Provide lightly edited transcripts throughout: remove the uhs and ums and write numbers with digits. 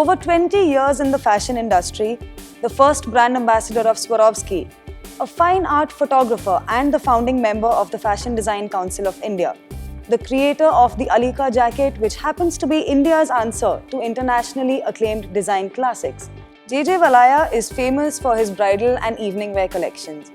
over 20 years in the fashion industry, the first brand ambassador of Swarovski, a fine art photographer and the founding member of the Fashion Design Council of India, the creator of the Alika jacket, which happens to be India's answer to internationally acclaimed design classics. JJ Valaya is famous for his bridal and evening wear collections.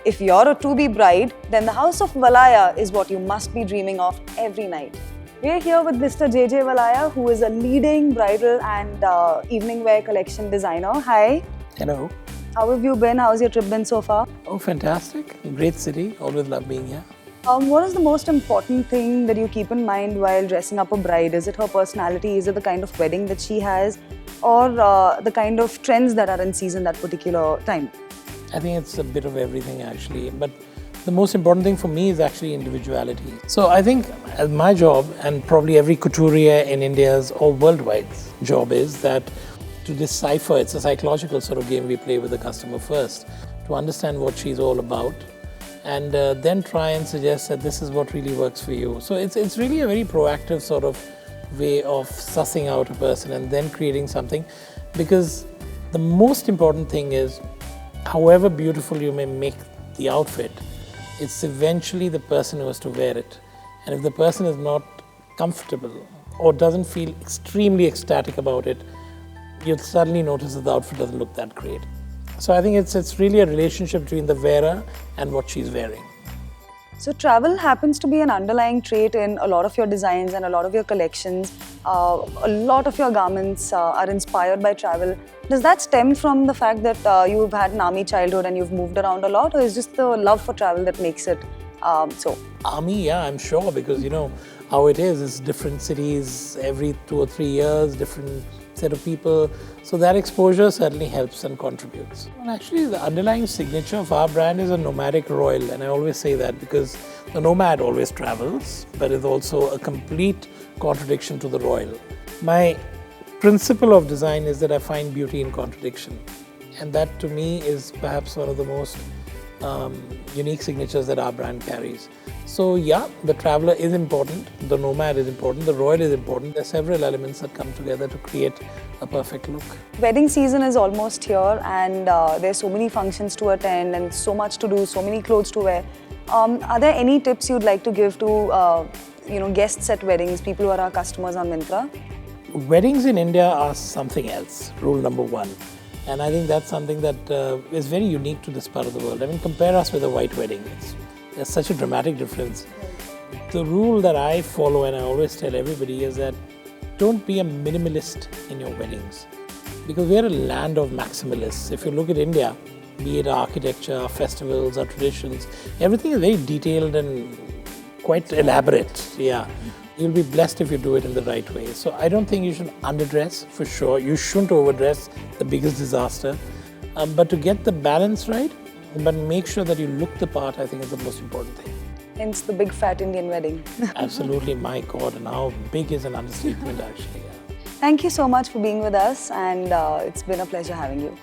If you're a to-be bride, then the house of Valaya is what you must be dreaming of every night. We're here with Mr. JJ Valaya, who is a leading bridal and evening wear collection designer. Hi. Hello. How have you been? How's your trip been so far? Oh, fantastic. Great city. Always love being here. What is the most important thing that you keep in mind while dressing up a bride? Is it her personality? Is it the kind of wedding that she has? Or the kind of trends that are in season that particular time? I think it's a bit of everything actually, but the most important thing for me is actually individuality. So I think as my job, and probably every couturier in India's or worldwide's job, is that to decipher, it's a psychological sort of game we play with the customer first, to understand what she's all about, and then try and suggest that this is what really works for you. So it's really a very proactive sort of way of sussing out a person and then creating something, because the most important thing is, however beautiful you may make the outfit, it's eventually the person who has to wear it. And if the person is not comfortable or doesn't feel extremely ecstatic about it, you'll suddenly notice that the outfit doesn't look that great. So I think it's really a relationship between the wearer and what she's wearing. So travel happens to be an underlying trait in a lot of your designs and a lot of your collections. A lot of your garments are inspired by travel. Does that stem from the fact that you've had an army childhood and you've moved around a lot, or is just the love for travel that makes it so? Army, yeah, I'm sure, because you know how it is. It's different cities every 2 or 3 years, different set of people. So that exposure certainly helps and contributes. And actually, the underlying signature of our brand is a nomadic royal, and I always say that because the nomad always travels, but is also a complete contradiction to the royal. My principle of design is that I find beauty in contradiction, and that to me is perhaps one of the most unique signatures that our brand carries. So yeah, the traveler is important, the nomad is important, the royal is important. There are several elements that come together to create a perfect look. Wedding season is almost here, and there's so many functions to attend and so much to do, so many clothes to wear. Are there any tips you'd like to give to guests at weddings, people who are our customers on Myntra? Weddings in India are something else, rule number one. And I think that's something that is very unique to this part of the world. I mean, compare us with a white wedding. There's such a dramatic difference. The rule that I follow, and I always tell everybody, is that don't be a minimalist in your weddings, because we're a land of maximalists. If you look at India, be it our architecture, our festivals, our traditions, everything is very detailed and quite elaborate. Yeah. You'll be blessed if you do it in the right way. So I don't think you should underdress, for sure. You shouldn't overdress, the biggest disaster. But to get the balance right, but make sure that you look the part, I think is the most important thing. Hence the big fat Indian wedding. Absolutely, my God, and how big is an understatement actually. Yeah. Thank you so much for being with us, and it's been a pleasure having you.